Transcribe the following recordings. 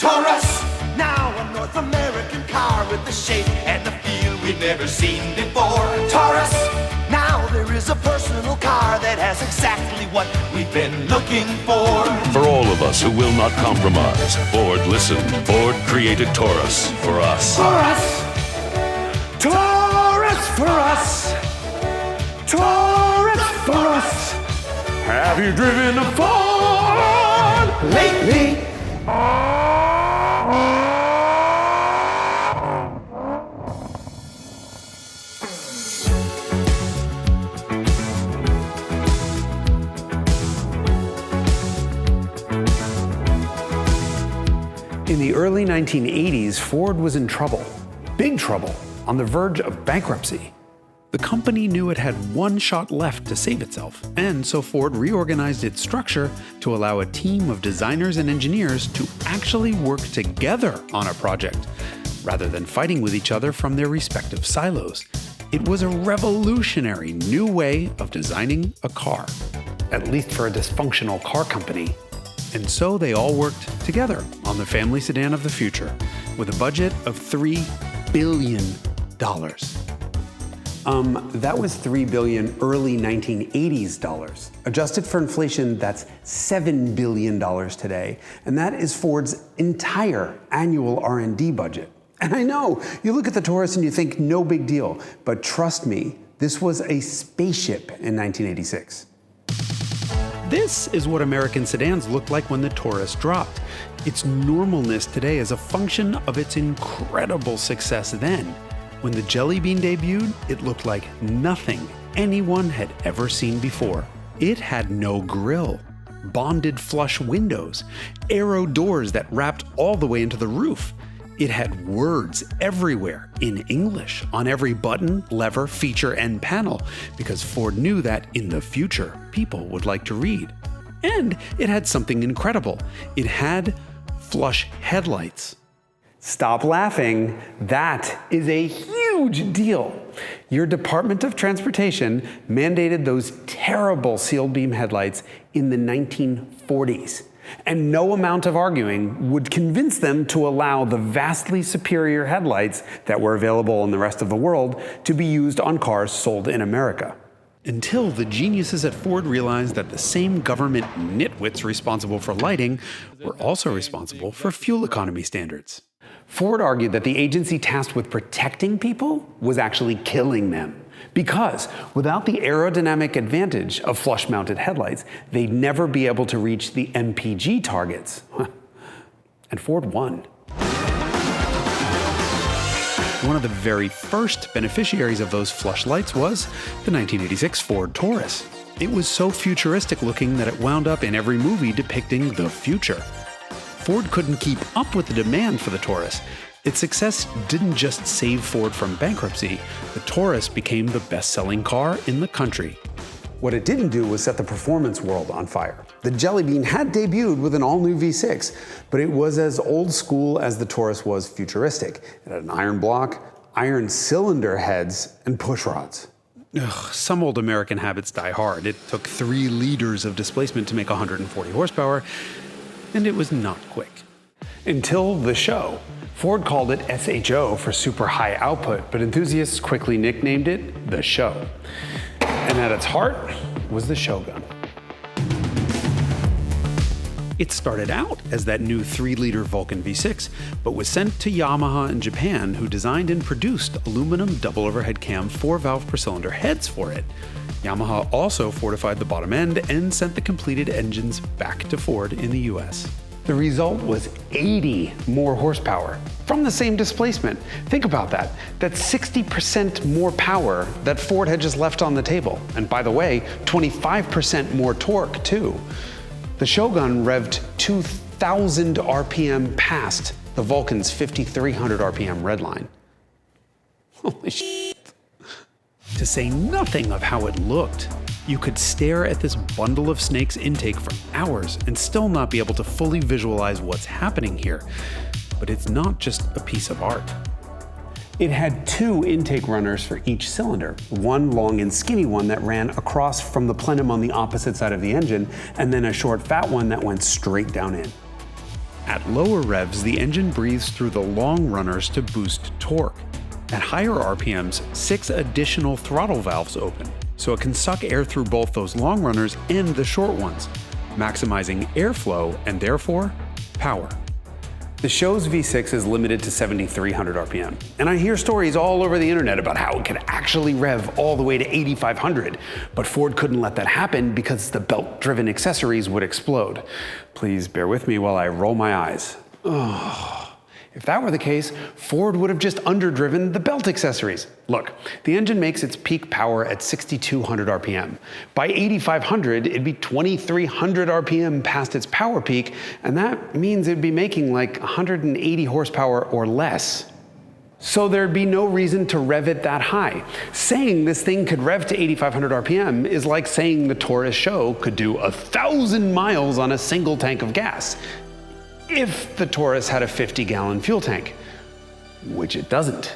Taurus, now a North American car with the shape and the feel we've never seen before. Taurus, now there is a personal car that has exactly what we've been looking for. For all of us who will not compromise, Ford listened. Ford created Taurus for us. For us! Taurus for us! Taurus for us! Have you driven a Ford lately? In the early 1980s, Ford was in trouble, big trouble, on the verge of bankruptcy. The company knew it had one shot left to save itself, and so Ford reorganized its structure to allow a team of designers and engineers to actually work together on a project, rather than fighting with each other from their respective silos. It was a revolutionary new way of designing a car, at least for a dysfunctional car company. And so they all worked together on the family sedan of the future, with a budget of $3 billion. That was $3 billion early 1980s dollars. Adjusted for inflation, that's $7 billion today. And that is Ford's entire annual R&D budget. And I know, you look at the Taurus and you think no big deal, but trust me, this was a spaceship in 1986. This is what American sedans looked like when the Taurus dropped. Its normalness today is a function of its incredible success then. When the Jelly Bean debuted, it looked like nothing anyone had ever seen before. It had no grille, bonded flush windows, aero doors that wrapped all the way into the roof. It had words everywhere in English on every button, lever, feature, and panel, because Ford knew that in the future, people would like to read. And it had something incredible. It had flush headlights. Stop laughing. That is a huge deal. Your Department of Transportation mandated those terrible sealed beam headlights in the 1940s. And no amount of arguing would convince them to allow the vastly superior headlights that were available in the rest of the world to be used on cars sold in America. Until the geniuses at Ford realized that the same government nitwits responsible for lighting were also responsible for fuel economy standards. Ford argued that the agency tasked with protecting people was actually killing them. Because without the aerodynamic advantage of flush-mounted headlights, they'd never be able to reach the MPG targets. And Ford won. One of the very first beneficiaries of those flush lights was the 1986 Ford Taurus. It was so futuristic looking that it wound up in every movie depicting the future. Ford couldn't keep up with the demand for the Taurus. Its success didn't just save Ford from bankruptcy, the Taurus became the best-selling car in the country. What it didn't do was set the performance world on fire. The Jelly Bean had debuted with an all-new V6, but it was as old school as the Taurus was futuristic. It had an iron block, iron cylinder heads, and push rods. Ugh, some old American habits die hard. It took 3 liters of displacement to make 140 horsepower, and it was not quick. Until the SHO. Ford called it SHO for super high output, but enthusiasts quickly nicknamed it the SHO. And at its heart was the Shogun. It started out as that new 3-liter Vulcan V6, but was sent to Yamaha in Japan, who designed and produced aluminum double overhead cam 4-valve per cylinder heads for it. Yamaha also fortified the bottom end and sent the completed engines back to Ford in the US. The result was 80 more horsepower from the same displacement. Think about that. That's 60% more power that Ford had just left on the table. And by the way, 25% more torque too. The Shogun revved 2,000 RPM past the Vulcan's 5,300 RPM redline. Holy shit. To say nothing of how it looked. You could stare at this bundle of snakes intake for hours and still not be able to fully visualize what's happening here. But it's not just a piece of art. It had 2 intake runners for each cylinder, one long and skinny one that ran across from the plenum on the opposite side of the engine, and then a short fat one that went straight down in. At lower revs, the engine breathes through the long runners to boost torque. At higher RPMs, 6 additional throttle valves open, so it can suck air through both those long runners and the short ones, maximizing airflow and therefore power. The SHO's V6 is limited to 7,300 RPM, and I hear stories all over the internet about how it could actually rev all the way to 8,500, but Ford couldn't let that happen because the belt-driven accessories would explode. Please bear with me while I roll my eyes. If that were the case, Ford would have just underdriven the belt accessories. Look, the engine makes its peak power at 6,200 RPM. By 8,500, it'd be 2,300 RPM past its power peak, and that means it'd be making like 180 horsepower or less. So there'd be no reason to rev it that high. Saying this thing could rev to 8,500 RPM is like saying the Taurus SHO could do 1,000 miles on a single tank of gas. If the Taurus had a 50-gallon fuel tank, which it doesn't.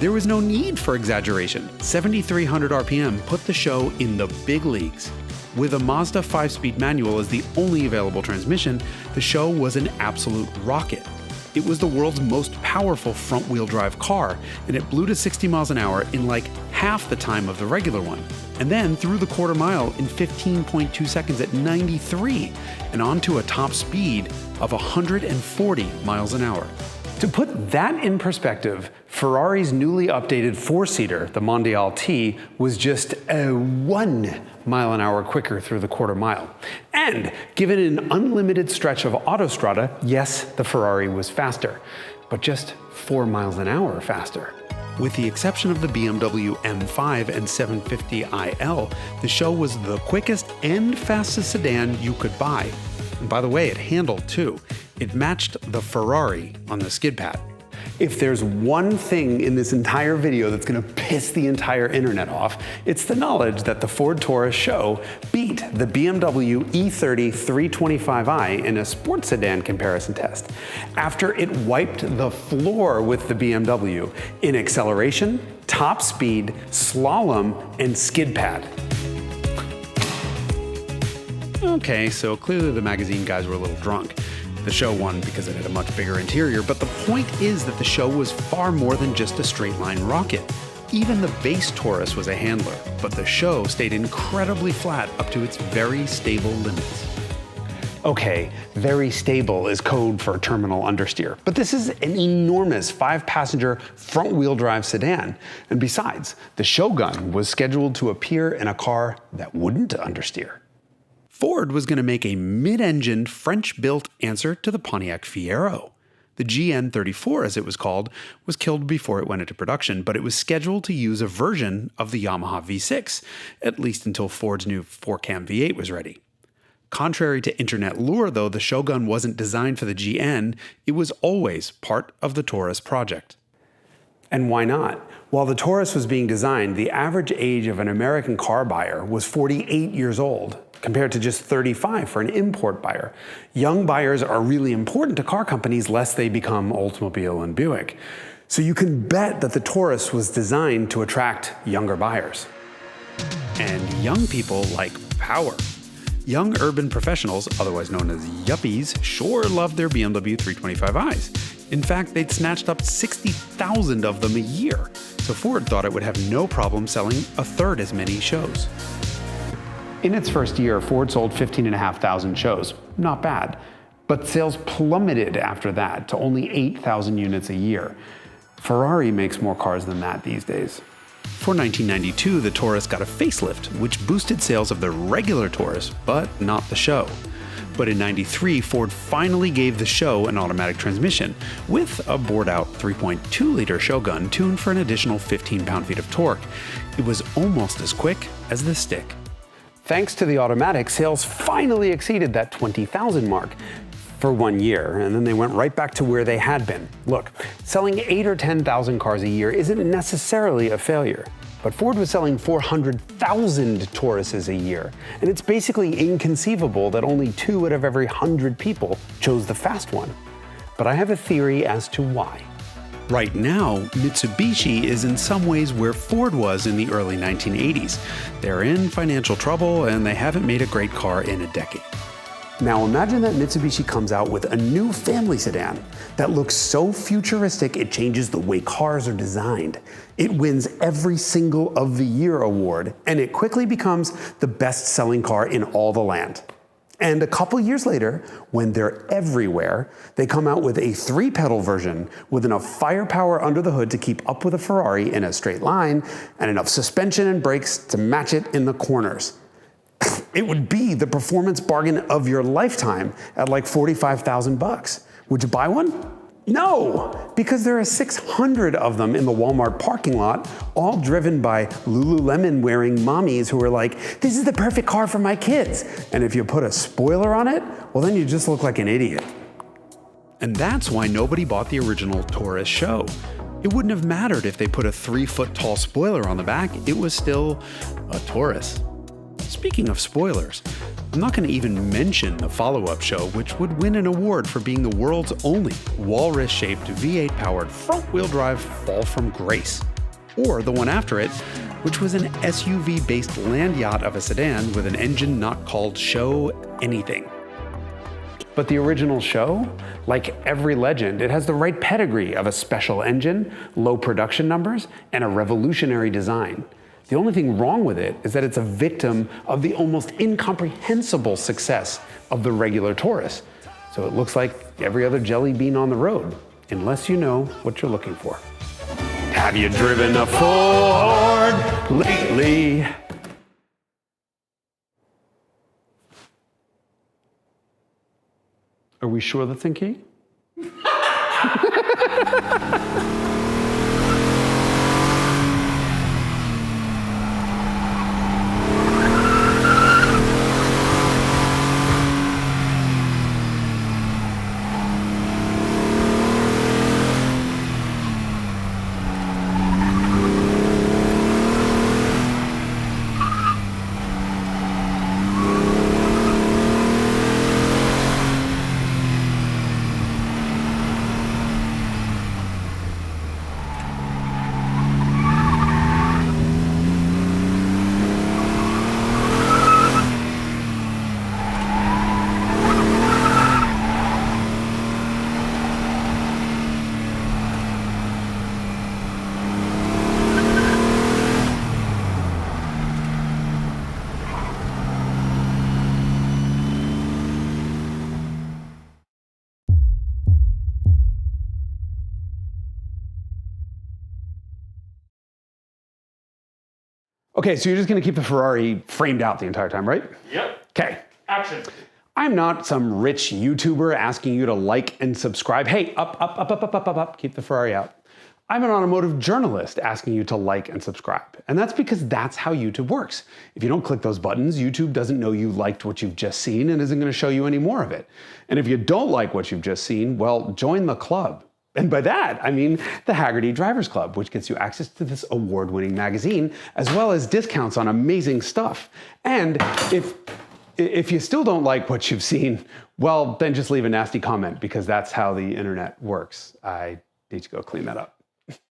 There was no need for exaggeration. 7,300 RPM put the SHO in the big leagues. With a Mazda 5-speed manual as the only available transmission, the SHO was an absolute rocket. It was the world's most powerful front-wheel drive car, and it blew to 60 miles an hour in like half the time of the regular one, and then through the quarter mile in 15.2 seconds at 93, and onto a top speed of 140 miles an hour. To put that in perspective, Ferrari's newly updated 4-seater, the Mondial T, was just 1 mile an hour quicker through the quarter mile. And given an unlimited stretch of autostrada, yes, the Ferrari was faster, but just 4 miles an hour faster. With the exception of the BMW M5 and 750iL, the SHO was the quickest and fastest sedan you could buy. And by the way, it handled too. It matched the Ferrari on the skid pad. If there's one thing in this entire video that's gonna piss the entire internet off, it's the knowledge that the Ford Taurus SHO beat the BMW E30 325i in a sports sedan comparison test, after it wiped the floor with the BMW in acceleration, top speed, slalom, and skid pad. Okay, so clearly the magazine guys were a little drunk. The SHO won because it had a much bigger interior, but the point is that the SHO was far more than just a straight line rocket. Even the base Taurus was a handler, but the SHO stayed incredibly flat up to its very stable limits. Okay, very stable is code for terminal understeer, but this is an enormous 5-passenger front-wheel drive sedan. And besides, the Shogun was scheduled to appear in a car that wouldn't understeer. Ford was going to make a mid-engined French-built answer to the Pontiac Fiero. The GN34, as it was called, was killed before it went into production, but it was scheduled to use a version of the Yamaha V6, at least until Ford's new 4-cam V8 was ready. Contrary to internet lore, though, the Shogun wasn't designed for the GN, it was always part of the Taurus project. And why not? While the Taurus was being designed, the average age of an American car buyer was 48 years old, compared to just 35 for an import buyer. Young buyers are really important to car companies lest they become Oldsmobile and Buick. So you can bet that the Taurus was designed to attract younger buyers. And young people like power. Young urban professionals, otherwise known as yuppies, sure loved their BMW 325i's. In fact, they'd snatched up 60,000 of them a year, so Ford thought it would have no problem selling a third as many SHOs. In its first year, Ford sold 15,500 SHOs. Not bad. But sales plummeted after that to only 8,000 units a year. Ferrari makes more cars than that these days. For 1992, the Taurus got a facelift, which boosted sales of the regular Taurus, but not the SHO. But in '93, Ford finally gave the SHO an automatic transmission, with a bored-out 3.2-liter Shogun tuned for an additional 15 pound-feet of torque. It was almost as quick as the stick. Thanks to the automatic, sales finally exceeded that 20,000 mark for 1 year, and then they went right back to where they had been. Look, selling 8,000 or 10,000 cars a year isn't necessarily a failure, but Ford was selling 400,000 Tauruses a year, and it's basically inconceivable that only 2 out of every 100 people chose the fast one. But I have a theory as to why. Right now, Mitsubishi is in some ways where Ford was in the early 1980s. They're in financial trouble and they haven't made a great car in a decade. Now imagine that Mitsubishi comes out with a new family sedan that looks so futuristic it changes the way cars are designed. It wins every single of the year award, and it quickly becomes the best-selling car in all the land. And a couple years later, when they're everywhere, they come out with a 3-pedal version with enough firepower under the hood to keep up with a Ferrari in a straight line and enough suspension and brakes to match it in the corners. It would be the performance bargain of your lifetime at like $45,000. Would you buy one? No, because there are 600 of them in the Walmart parking lot, all driven by Lululemon-wearing mommies who are like, this is the perfect car for my kids. And if you put a spoiler on it, well, then you just look like an idiot. And that's why nobody bought the original Taurus SHO. It wouldn't have mattered if they put a 3-foot-tall spoiler on the back. It was still a Taurus. Speaking of spoilers, I'm not going to even mention the follow-up SHO, which would win an award for being the world's only walrus-shaped V8-powered front-wheel drive fall from grace. Or the one after it, which was an SUV-based land yacht of a sedan with an engine not called SHO anything. But the original SHO, like every legend, it has the right pedigree of a special engine, low production numbers, and a revolutionary design. The only thing wrong with it is that it's a victim of the almost incomprehensible success of the regular Taurus. So it looks like every other jelly bean on the road, unless you know what you're looking for. Have you driven a Ford lately? Are we sure that's in key? Okay, so you're just gonna keep the Ferrari framed out the entire time, right? Yep. Okay. Action. I'm not some rich YouTuber asking you to like and subscribe. Hey, up, keep the Ferrari out. I'm an automotive journalist asking you to like and subscribe. And that's because that's how YouTube works. If you don't click those buttons, YouTube doesn't know you liked what you've just seen and isn't gonna show you any more of it. And if you don't like what you've just seen, well, join the club. And by that, I mean the Haggerty Drivers Club, which gets you access to this award-winning magazine, as well as discounts on amazing stuff. And if you still don't like what you've seen, well, then just leave a nasty comment, because that's how the internet works. I need to go clean that up.